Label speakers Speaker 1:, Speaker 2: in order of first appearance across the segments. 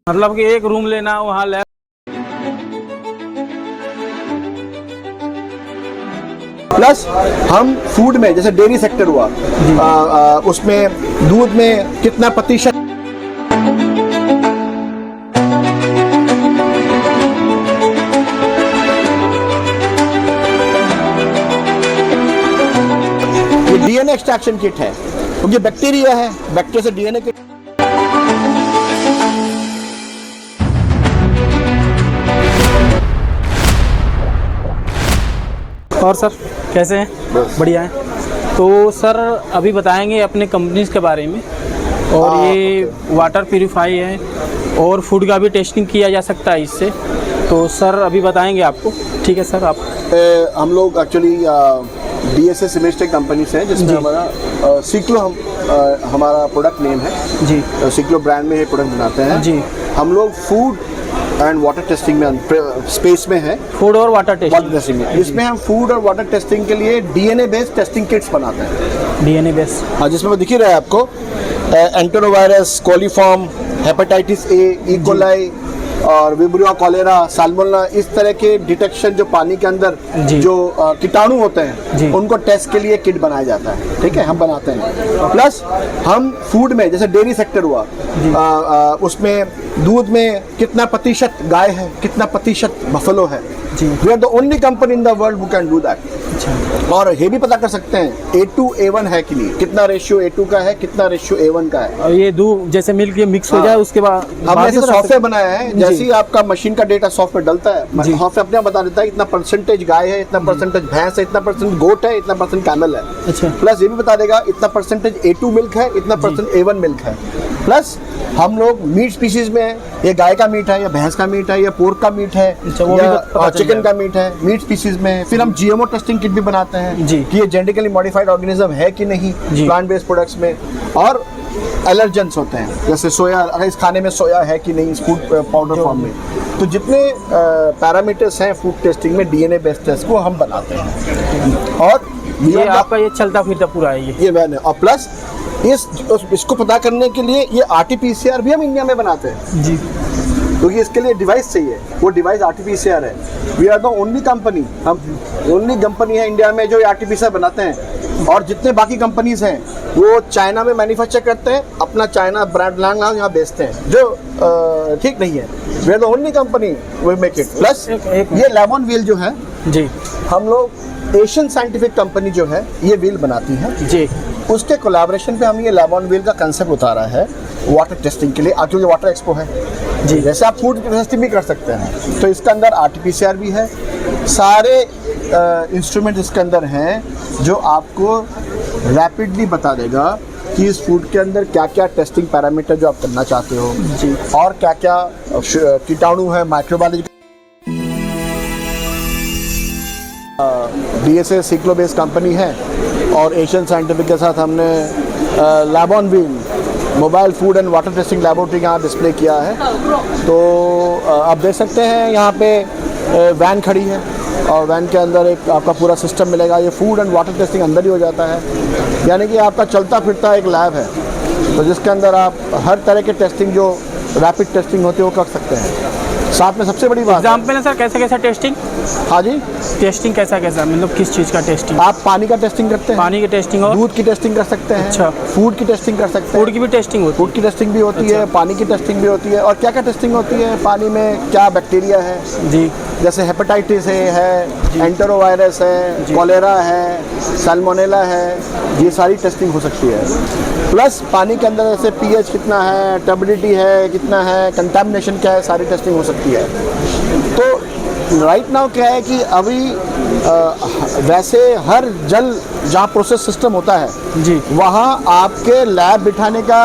Speaker 1: मतलब कि एक रूम लेना, वहाँ लैब।
Speaker 2: प्लस हम फूड में जैसे डेयरी सेक्टर हुआ, उसमें दूध में कितना प्रतिशत ये डीएनए एक्सट्रैक्शन किट है, क्योंकि बैक्टीरिया है, बैक्टीरिया से डीएनए किट।
Speaker 1: और सर कैसे हैं? बढ़िया हैं। तो सर अभी बताएंगे अपने कंपनीज के बारे में, और ये वाटर प्यूरीफाई है और फूड का भी टेस्टिंग किया जा सकता है इससे। तो सर अभी बताएंगे आपको, ठीक है सर? आप
Speaker 2: हम लोग एक्चुअली DSS इमेजटेक कंपनी से हैं, जिसमें हमारा सिक्लो हमारा प्रोडक्ट नेम है
Speaker 1: जी।
Speaker 2: सिक्लो ब्रांड में ये प्रोडक्ट बनाते हैं
Speaker 1: जी।
Speaker 2: हम लोग फूड एंड वाटर टेस्टिंग में स्पेस में है।
Speaker 1: फूड और वाटर टेस्टिंग
Speaker 2: में इसमें हम फूड और वाटर टेस्टिंग के लिए डीएनए बेस्ड टेस्टिंग किट्स बनाते हैं।
Speaker 1: डीएनए बेस्ड,
Speaker 2: हाँ, जिसमें वो दिख ही रहा है आपको, एंटेरोवायरस, कोलीफॉर्म, हेपेटाइटिस ए, इकोलाई और विब्रियो कॉलेरा, साल्मोनेला, इस तरह के डिटेक्शन जो पानी के अंदर जो कीटाणु होते हैं उनको टेस्ट के लिए किट बनाया जाता है। ठीक है, हम बनाते हैं। प्लस हम फूड में जैसे डेयरी सेक्टर हुआ, उसमें दूध में कितना प्रतिशत गाय है, कितना प्रतिशत बफेलो है। We are the only company in the world who can do that. और ये भी पता कर सकते हैं A2A1 है कि नहीं, कितना रेशियो A2 का है, कितना रेशियो A1 का है।
Speaker 1: और ये दूध जैसे मिल्क ये मिक्स हो जाए उसके बाद
Speaker 2: हमने ऐसे सॉफ्टवेयर बनाया है, जैसे ही आपका मशीन का डेटा सॉफ्टवेयर डलता है, सॉफ्टवेयर अपने आप बता देता है इतना परसेंटेज गाय है, इतना परसेंटेज भैंस है, इतना परसेंट गोट है, इतना परसेंट कैमल है।
Speaker 1: अच्छा।
Speaker 2: प्लस ये भी बता देगा इतना परसेंटेज A2 मिल्क है, इतना परसेंट A1 मिल्क है। प्लस हम लोग मीट स्पीसीज में ये गाय का मीट है या भैंस का मीट है या पोर्क का मीट है या चिकन का मीट है, मीट स्पीसीज में। फिर हम GMO टेस्टिंग किट भी बनाते हैं कि ये जेनेटिकली मॉडिफाइड ऑर्गेनिज्म है कि नहीं प्लांट बेस्ड प्रोडक्ट्स में। और एलर्जेंस होते हैं, जैसे सोया, अगर इस खाने में सोया है कि नहीं, इस फूड पाउडर फॉर्म में। तो जितने पैरामीटर्स हैं फूड टेस्टिंग में डीएनए बेस्ड टेस्ट को हम बनाते हैं। और
Speaker 1: ये आपका ये चलता फिरता पूरा है ये मैंने।
Speaker 2: और प्लस इसको पता करने के लिए ये RT-PCR भी हम इंडिया में बनाते हैं
Speaker 1: जी,
Speaker 2: क्योंकि इसके लिए डिवाइस चाहिए। वो डिवाइस RT-PCR है। We are the only company, हम ओनली कंपनी है इंडिया में जो RT-PCR बनाते हैं। और जितने बाकी कंपनीज हैं वो चाइना में मैन्युफैक्चर करते हैं, अपना चाइना ब्रांड यहाँ बेचते हैं, जो ठीक नहीं है। We are the only company we make it. Plus ये लेमन व्हील जो है जी, हम लोग एशियन साइंटिफिक कंपनी जो है ये व्हील बनाती है जी, उसके कोलैबोरेशन पे हम ये लेमन व्हील का कंसेप्ट उतारा है वाटर टेस्टिंग के लिए। क्योंकि वाटर एक्सपो है जी, जैसे आप फूड टेस्टिंग भी कर सकते हैं, तो इसके अंदर RT-PCR भी है। सारे इंस्ट्रूमेंट इसके अंदर हैं जो आपको रैपिडली बता देगा कि इस फूड के अंदर क्या क्या टेस्टिंग पैरामीटर जो आप करना चाहते हो जी, और क्या क्या कीटाणु है, माइक्रोबायोलॉजी। DSS सिक्लो बेस्ड कंपनी है और एशियन साइंटिफिक के साथ हमने lab on wheel mobile food and water testing laboratory यहाँ डिस्प्ले किया है। तो आप देख सकते हैं यहाँ पे वैन खड़ी है और वैन के अंदर एक आपका पूरा सिस्टम मिलेगा। ये फूड एंड वाटर टेस्टिंग अंदर ही हो जाता है, यानी कि आपका चलता फिरता एक लैब है, तो जिसके अंदर आप हर तरह के टेस्टिंग जो रैपिड टेस्टिंग होती है वो कर सकते हैं। साथ में सबसे बड़ी बात
Speaker 1: एग्जाम्पल है सर, कैसा कैसा टेस्टिंग?
Speaker 2: हाँ जी,
Speaker 1: टेस्टिंग कैसा कैसा, मतलब किस चीज़ का टेस्टिंग?
Speaker 2: आप पानी का टेस्टिंग करते हैं,
Speaker 1: पानी की टेस्टिंग और
Speaker 2: दूध की टेस्टिंग कर सकते हैं।
Speaker 1: अच्छा।
Speaker 2: फूड की टेस्टिंग कर सकते हैं।
Speaker 1: फूड की भी टेस्टिंग होती है?
Speaker 2: फूड की टेस्टिंग भी होती है, पानी की टेस्टिंग भी होती है। और क्या क्या टेस्टिंग होती है, पानी में क्या बैक्टीरिया है जी, जैसे हेपेटाइटिस है, एंटेरोवायरस है, कॉलेरा है, साल्मोनेला है, ये सारी टेस्टिंग हो सकती है। प्लस पानी के अंदर जैसे pH कितना है, टर्बिडिटी है कितना है, कंटामिनेशन क्या है, सारी टेस्टिंग हो सकती है। तो राइट नाउ क्या है कि अभी वैसे हर जल जहाँ प्रोसेस सिस्टम होता है जी, वहाँ आपके लैब बिठाने का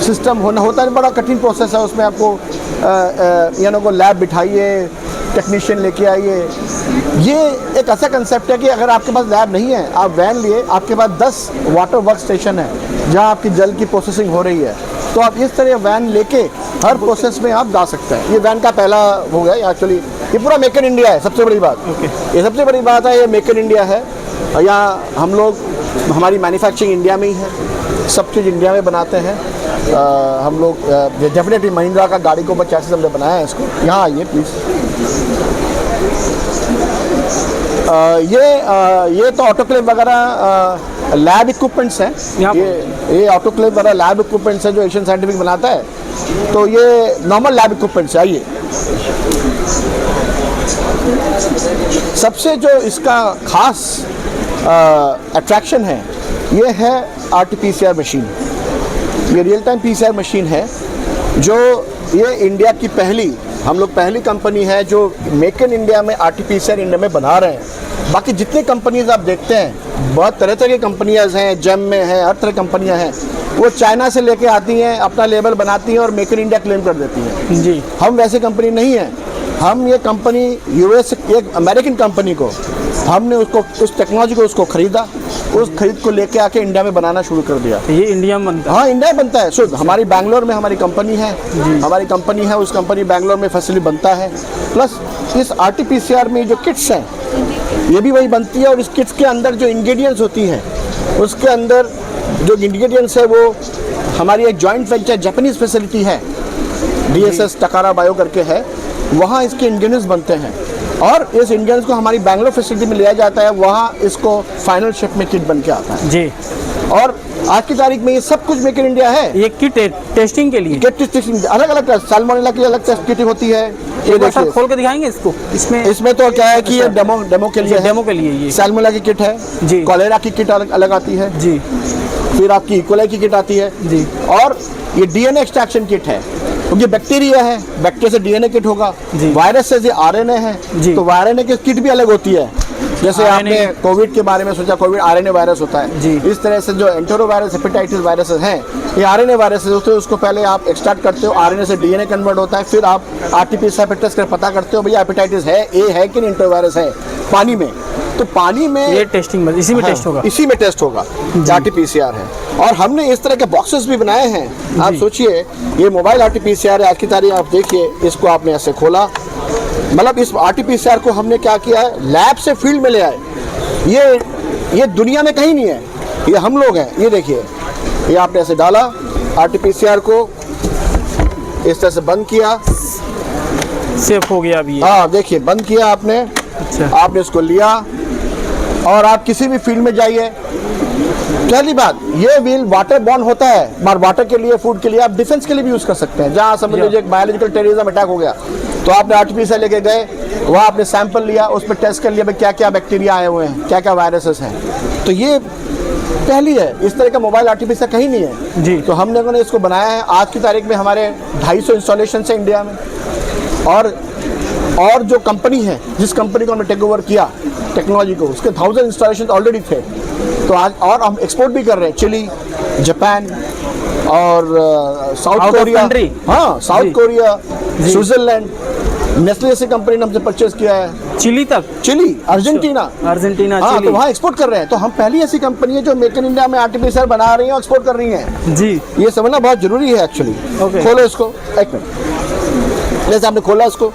Speaker 2: सिस्टम होता है, बड़ा कठिन प्रोसेस है। उसमें आपको यानी को लैब बिठाइए, टेक्नीशियन लेके आइए। ये एक ऐसा कंसेप्ट है कि अगर आपके पास लैब नहीं है, आप वैन लिए, आपके पास 10 वाटर वर्क स्टेशन है जहाँ आपकी जल की प्रोसेसिंग हो रही है, तो आप इस तरह वैन लेके हर प्रोसेस में आप जा सकते हैं। ये वैन का पहला हो गया एक्चुअली। ये पूरा मेक इन इंडिया है, सबसे बड़ी बात। ये सबसे बड़ी बात है, ये मेक इन इंडिया है। यहाँ हम लोग, हमारी मैन्युफैक्चरिंग इंडिया में ही है, सब चीज़ इंडिया में बनाते हैं। हम लोग डेफिनेटली महिंद्रा का गाड़ी के ऊपर चैसिस हमने बनाया है इसको। यहाँ आइए प्लीज़। ये तो ऑटोक्लेव वगैरह लैब इक्विपमेंट्स हैं। ये ऑटोक्लेव वगैरह लैब इक्विपमेंट्स है जो एशियन साइंटिफिक बनाता है। तो ये नॉर्मल लैब इक्विपमेंट्स है। आइए, सबसे जो इसका खास अट्रैक्शन है ये है RT-PCR मशीन। ये रियल टाइम PCR मशीन है जो ये इंडिया की हम लोग पहली कंपनी है जो मेक इन इंडिया में RT-PCR इंडिया में बना रहे हैं। बाकी जितनी कंपनीज आप देखते हैं, बहुत तरह तरह की कंपनियाँ हैं, जेम में हैं, हर तरह कंपनियाँ हैं, वो चाइना से लेके आती हैं, अपना लेबल बनाती हैं और मेक इन इंडिया क्लेम कर देती हैं। जी, हम वैसी कंपनी नहीं है। हम ये कंपनी US एक अमेरिकन कंपनी को हमने उसको उस टेक्नोलॉजी को उसको खरीदा, उस खरीद को लेके आके इंडिया में बनाना शुरू कर दिया।
Speaker 1: ये इंडिया में बनता है?
Speaker 2: हाँ, इंडिया में बनता है शुद्ध। हमारी बैंगलोर में हमारी कंपनी है, उस कंपनी बैंगलोर में फैसिलिटी बनता है। प्लस इस RT-PCR में जो किट्स हैं ये भी वही बनती है और इस किट्स के अंदर जो इंग्रेडिएंट्स होती हैं उसके अंदर जो इंग्रेडिएंट्स है वो हमारी एक जॉइंट वेंचर जापानीज फैसिलिटी है, DSS टकारा बायो करके है, वहाँ इसके इंग्रेडिएंट्स बनते हैं और इस इंग्रेडिएंट्स को हमारी बैंगलोर फैसिलिटी में लिया जाता है, वहाँ इसको फाइनल शेप में किट बन के आता है। जी, और आज की तारीख में ये सब कुछ मेक इन इंडिया है। ये किट टेस्टिंग के लिए, किट टेस्टिंग अलग अलग साल्मोनेला की अलग टेस्ट किट होती है। ये देखिए, खोल के दिखाएंगे इसको। इसमें तो क्या है कि ये डेमो के लिए ये साल्मोनेला की किट है जी, कॉलेरा की किट अलग आती है जी, फिर आपकी इकोलाई की किट आती है जी, और ये DNA एक्सट्रैक्शन किट है क्योंकि बैक्टीरिया है, बैक्टीरिया से DNA किट होगा, वायरस से ये RNA है तो RNA की किट भी अलग होती है। जैसे आपने कोविड के बारे में सोचा, कोविड RNA वायरस होता है जी। इस तरह से जो एंटेरोवायरस, हेपेटाइटिस वायरस हैं, ये RNA वायरस होते हैं। उसको पहले आप एक्सट्रैक्ट करते हो, RNA से DNA कन्वर्ट होता है, फिर आप RT-PCR टेस्ट कर पता करते हो भैया हेपेटाइटिस है, A है कि नहीं, एंटेरोवायरस है पानी में। तो पानी में ये टेस्टिंग इसी में टेस्ट होगा, इसी में टेस्ट होगा, RT-PCR है। और हमने इस तरह के बॉक्सेस भी बनाए हैं। आप सोचिए, ये मोबाइल RT-PCR है, आज की तारीख आप देखिए, इसको आपने ऐसे खोला, मतलब इस RT-PCR को हमने क्या किया है, लैब से फील्ड में ले आए। ये दुनिया में कहीं नहीं है, ये हम लोग हैं। ये देखिए, ये आपने ऐसे डाला RT-PCR को, इस तरह से बंद किया, सेफ हो गया अभी। हाँ देखिए, बंद किया आपने। अच्छा, आपने इसको लिया और आप किसी भी फील्ड में जाइए। पहली बात, ये व्हील वाटर बॉर्न होता है, पर वाटर के लिए, फूड के लिए, आप डिफेंस के लिए भी यूज कर सकते हैं। जहाँ समझ लीजिए बायोलॉजिकल टेररिज्म अटैक हो गया तो आपने RT-PCR लेके गए, वहाँ आपने सैंपल लिया, उस पर टेस्ट कर लिया भाई क्या क्या बैक्टीरिया आए हुए हैं, क्या क्या वायरसेस हैं। तो ये पहली है, इस तरह का मोबाइल RT-PCR कहीं नहीं है जी। तो हम लोगों ने इसको बनाया है। आज की तारीख में हमारे 250 इंस्टॉलेशन है इंडिया में, और जो कंपनी है, जिस कंपनी को हमने टेक ओवर किया टेक्नोलॉजी को, उसके 1000 इंस्टॉलेशन ऑलरेडी थे। तो आज और हम एक्सपोर्ट भी कर रहे हैं, चिली, जापान और साउथ कोरिया, हाँ साउथ कोरिया, स्विट्जरलैंड, नेस्ले जैसी कंपनी ने हमसे परचेज किया है। चिली तक, चिली, अर्जेंटीना, हाँ, तो वहाँ एक्सपोर्ट कर रहे हैं। तो हम पहली ऐसी कंपनी है जो मेक इन इंडिया में RT-PCR बना रही है और एक्सपोर्ट कर रही है जी। ये समझना बहुत जरूरी है एक्चुअली। खोलो इसको, एक मिनट, जैसे आपने खोला इसको,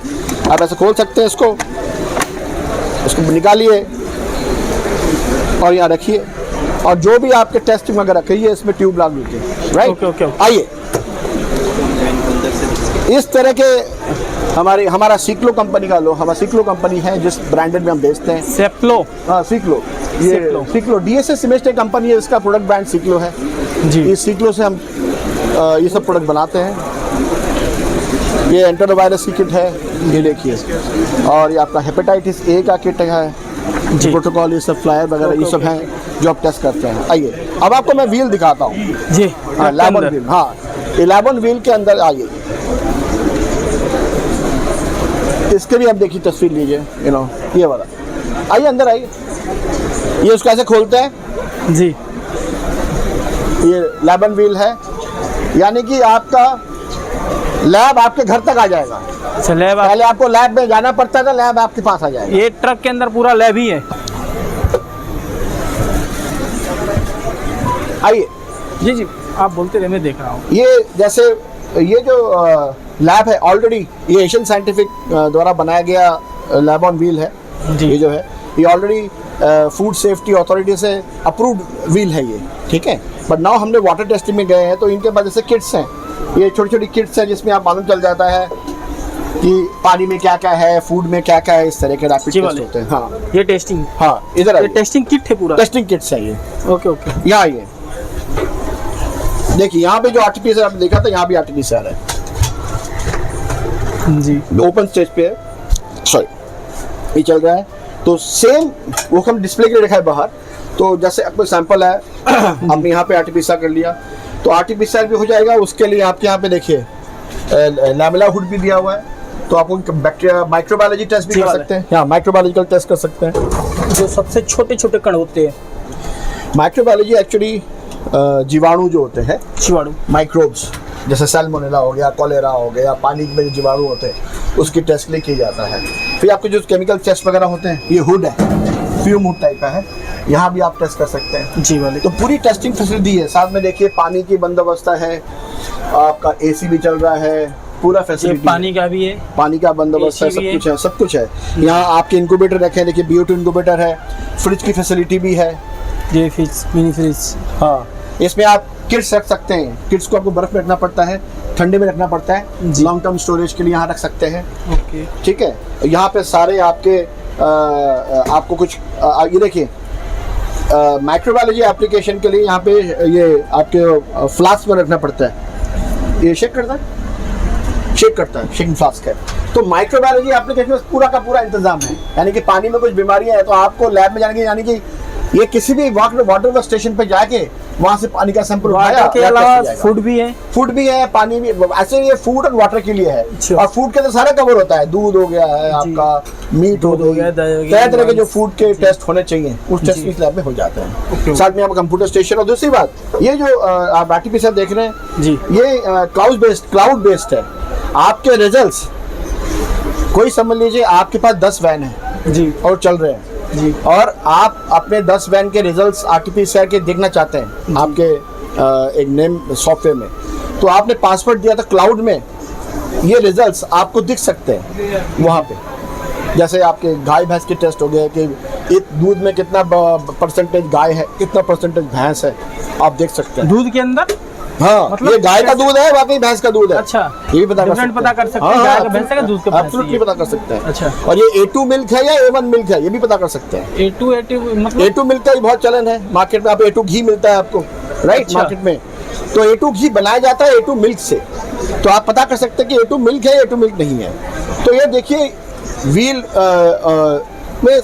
Speaker 2: आप ऐसे खोल सकते हैं इसको निकालिए और यहाँ रखिए, और जो भी आपके टेस्टिंग वगैरह करिए इसमें ट्यूब लगा दीजिए, राइट। आइए, इस तरह के हमारा सीक्लो कंपनी का हमारा सीक्लो कंपनी है जिस ब्रांडेड में हम बेचते हैं। सेप्लो, हाँ सीक्लो, ये सीक्लो DSS इमेज कंपनी है, इसका प्रोडक्ट ब्रांड सीक्लो है जी। इस सीक्लो से हम ये सब प्रोडक्ट बनाते हैं। ये एंटेरोवायरस की किट है, ये देखिए, और ये आपका हेपेटाइटिस A का किट है, प्रोटोकॉल, ये सब फ्लायर वगैरह ये सब हैं जो आप टेस्ट करते हैं। आइए, अब आपको मैं व्हील दिखाता हूँ जी, लैब ऑन व्हील। हाँ, ये लैब ऑन व्हील के अंदर आइए, इसके भी आप देखिए, तस्वीर लीजिए, ये वाला। आइए अंदर आइए, ये उसको ऐसे खोलते हैं जी। ये लैब ऑन व्हील है, यानी कि आपका लैब आपके घर तक आ जाएगा। अच्छा, लैब पहले आपको लैब में जाना पड़ता था, लैब आपके पास आ जाएगा। ये ट्रक के अंदर पूरा लैब ही है। आइए जी जी, आप बोलते रहे, मैं देख रहा हूँ। ये जैसे ये जो लैब है, ऑलरेडी ये एशियन साइंटिफिक द्वारा बनाया गया लैब ऑन व्हील है जी। ये जो है, ये ऑलरेडी फूड सेफ्टी अथॉरिटी से अप्रूव्ड व्हील है ये, ठीक है। बट नाउ हमने वाटर टेस्टिंग में गए हैं, तो इनके पास जैसे किट्स हैं, ये छोटी छोटी किट्स हैं जिसमें आप मालूम चल जाता है कि पानी में क्या क्या है, फूड में क्या क्या है, इस तरह के रैपिड टेस्ट होते हैं। हाँ,
Speaker 1: ये टेस्टिंग,
Speaker 2: हाँ इधर
Speaker 1: ये टेस्टिंग किट है पूरा,
Speaker 2: टेस्टिंग किट्स है ये।
Speaker 1: ओके ओके,
Speaker 2: यहाँ ये देखिए, यहाँ पे जो आरटीपीसीआर आपने देखा था, यहाँ भी आरटीपीसीआर है
Speaker 1: जी,
Speaker 2: ओपन स्टेज पे है, सॉरी ये चल रहा है। तो सेम वो हम डिस्प्ले के लिए रखा है बाहर। तो जैसे आपको सैंपल है आपने यहाँ पे आरटीपीसीआर कर लिया, तो आरटीपीसीआर भी हो जाएगा। उसके लिए आपके यहाँ पे देखिए लैमेला हुड भी दिया हुआ है, तो आप बैक्टीरिया माइक्रोबायोलॉजी टेस्ट भी कर सकते हैं। यहाँ माइक्रोबायोलॉजिकल टेस्ट कर सकते हैं,
Speaker 1: जो सबसे छोटे छोटे कण होते हैं।
Speaker 2: माइक्रोबायोलॉजी एक्चुअली जीवाणु जो होते हैं,
Speaker 1: जीवाणु
Speaker 2: माइक्रोब्स, जैसे सैल्मोनेला हो गया, कॉलेरा हो गया, पानी में जो जीवाणु होते हैं उसकी टेस्ट के लिए किया जाता है। फिर आपके जो केमिकल टेस्ट वगैरह होते हैं, ये हुड है, फ्यूम हुड टाइप का है, यहाँ भी आप टेस्ट कर सकते हैं
Speaker 1: जी वाले।
Speaker 2: तो पूरी टेस्टिंग फैसिलिटी है। साथ में देखिए पानी की बंदोबस्त है, आपका एसी भी चल रहा है, पूरा फैसिलिटी,
Speaker 1: पानी का भी है,
Speaker 2: पानी का बंदोबस्त है, सब कुछ है, सब कुछ है। यहाँ आपके इंक्यूबेटर रखे हैं, देखिए BO2 इंक्यूबेटर है, फ्रिज की फैसिलिटी भी है,
Speaker 1: ये फ्रिज, मिनी फ्रिज।
Speaker 2: हाँ, इसमें आप किट्स रख सकते हैं। किट्स को आपको बर्फ में रखना पड़ता है, ठंडे में रखना पड़ता है, लॉन्ग टर्म स्टोरेज के लिए यहाँ रख सकते हैं।
Speaker 1: ओके,
Speaker 2: ठीक है। यहाँ पे सारे आपके आपको कुछ ये देखिए माइक्रोबायोलॉजी एप्लीकेशन के लिए यहाँ पे ये आपके फ्लास्क में रखना पड़ता है। ये शेक करता है, शेक करता है, शेकिंग फ्लास्क है। तो माइक्रोबायोलॉजी एप्लीकेशन में पूरा का पूरा इंतजाम है, यानी कि पानी में कुछ बीमारियां हैं तो आपको लैब में जाने की, यानी कि ये किसी भी वाटर स्टेशन पे जाके वहां से पानी का सैंपल उठाया।
Speaker 1: के अलावा फूड भी है, पानी भी, ऐसे ये फूड और वाटर के लिए है। और फूड के अंदर सारा कवर होता है, दूध हो गया है आपका, मीट हो गया, तरह तरह के जो फूड के टेस्ट होने चाहिए उस टेस्ट इस लैब में हो जाते हैं। साथ में आपका कंप्यूटर स्टेशन। और दूसरी बात, ये जो आप आरटीपीसीआर देख रहे हैं जी,
Speaker 2: ये क्लाउड बेस्ड है। आपके रिजल्ट्स, कोई समझ लीजिए आपके पास 10 वैन है
Speaker 1: जी
Speaker 2: और चल रहे हैं जी, और आप अपने 10 वैन के रिजल्ट्स आरटीपीसीआर के देखना चाहते हैं आपके एक नेम सॉफ्टवेयर में, तो आपने पासवर्ड दिया था क्लाउड में, ये रिजल्ट्स आपको दिख सकते हैं वहाँ पे। जैसे आपके गाय भैंस के टेस्ट हो गए कि एक दूध में कितना परसेंटेज गाय है, कितना परसेंटेज भैंस है, आप देख सकते हैं
Speaker 1: दूध के अंदर।
Speaker 2: हाँ, मतलब ये गाय का दूध है, वाकई भैंस का दूध है।
Speaker 1: अच्छा,
Speaker 2: ये भी पता कर सकते हैं,
Speaker 1: गाय का भैंस का दूध का
Speaker 2: एब्सोल्युटली पता कर सकते हैं।
Speaker 1: अच्छा,
Speaker 2: और ये A2 मिल्क है या A1 मिल्क है, ये भी पता कर सकते हैं।
Speaker 1: A2 मतलब
Speaker 2: A2 मिल्क का बहुत चलन है मार्केट में। आप A2 घी मिलता है आपको, राइट,
Speaker 1: अच्छा।
Speaker 2: मार्केट में। तो A2 घी बनाया जाता है A2 मिल्क से, तो आप पता कर सकते हैं कि A2 मिल्क है, A2 मिल्क नहीं है। तो ये देखिए व्हील में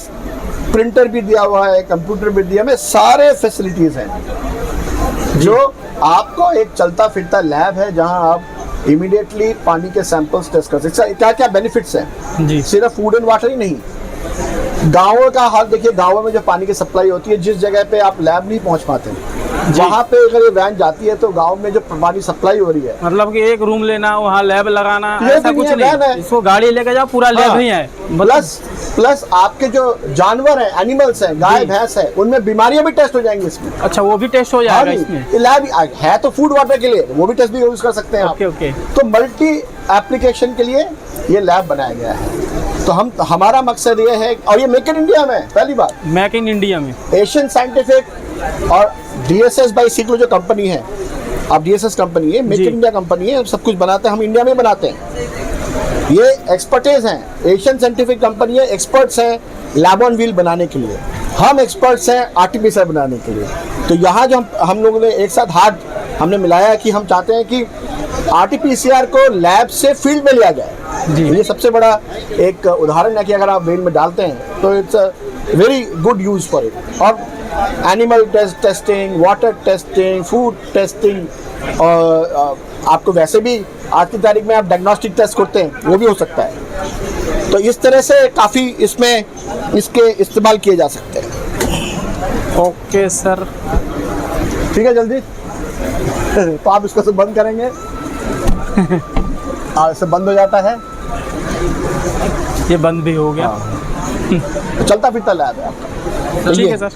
Speaker 2: प्रिंटर भी दिया हुआ है, कंप्यूटर भी दिया हुआ है, सारे फैसिलिटीज हैं जो आपको एक चलता फिरता लैब है जहां आप इमीडिएटली पानी के सैंपल्स टेस्ट कर सकते हैं। क्या क्या बेनिफिट्स हैं
Speaker 1: जी,
Speaker 2: सिर्फ फूड एंड वाटर ही नहीं। गाँवों का हाल देखिए, गाँवों में जो पानी की सप्लाई होती है, जिस जगह पे आप लैब नहीं पहुंच पाते, वहाँ पे अगर ये वैन जाती है तो गांव में जो पानी सप्लाई हो रही है,
Speaker 1: मतलब कि एक रूम लेना, वहाँ लैब लगाना,
Speaker 2: ये
Speaker 1: ऐसा
Speaker 2: भी
Speaker 1: कुछ
Speaker 2: नहीं है,
Speaker 1: नहीं, इसको गाड़ी लेके जाओ, पूरा लैब ही है।
Speaker 2: प्लस आपके जो जानवर हैं, एनिमल्स हैं, गाय भैंस है, उनमें बीमारियां भी टेस्ट हो जाएंगी इसमें।
Speaker 1: अच्छा, वो भी टेस्ट हो जाएगा इसमें।
Speaker 2: लैब है तो फूड वाटर के लिए, वो भी टेस्ट भी यूज कर सकते हैं आप।
Speaker 1: ओके। तो
Speaker 2: मल्टी एप्लीकेशन के लिए ये लैब बनाया गया है। तो हमारा मकसद ये है, और ये मेक इन इंडिया में पहली बार,
Speaker 1: मेक इन इंडिया में
Speaker 2: एशियन साइंटिफिक और DSS बाई सीक्लो जो कंपनी है, अब DSS कंपनी है, मेक इन इंडिया कंपनी है, सब कुछ बनाते हैं हम, इंडिया में बनाते हैं। ये एक्सपर्टीज हैं, एशियन साइंटिफिक कंपनी है, एक्सपर्ट्स हैं लैब ऑन व्हील बनाने के लिए, हम एक्सपर्ट्स हैं आरटीपीसीआर बनाने के लिए। तो यहाँ जो हम लोगों ने एक साथ हाथ हमने मिलाया कि हम चाहते हैं कि आरटीपीसीआर को लैब से फील्ड में लिया जाए जी। ये सबसे बड़ा एक उदाहरण है कि अगर आप वेन में डालते हैं तो it's a very good use for it. और animal testing, water testing, food testing, और आपको वैसे भी आज की तारीख में आप डायग्नोस्टिक टेस्ट करते हैं, वो भी हो सकता है। तो इस तरह से काफ़ी इसमें इसके इस्तेमाल किए जा सकते हैं।
Speaker 1: ओके सर,
Speaker 2: ठीक है, जल्दी तो आप इसको सब बंद करेंगे से बंद हो जाता है,
Speaker 1: ये बंद भी हो गया।
Speaker 2: चलता फिरता लैब है आपका।
Speaker 1: ठीक है सर।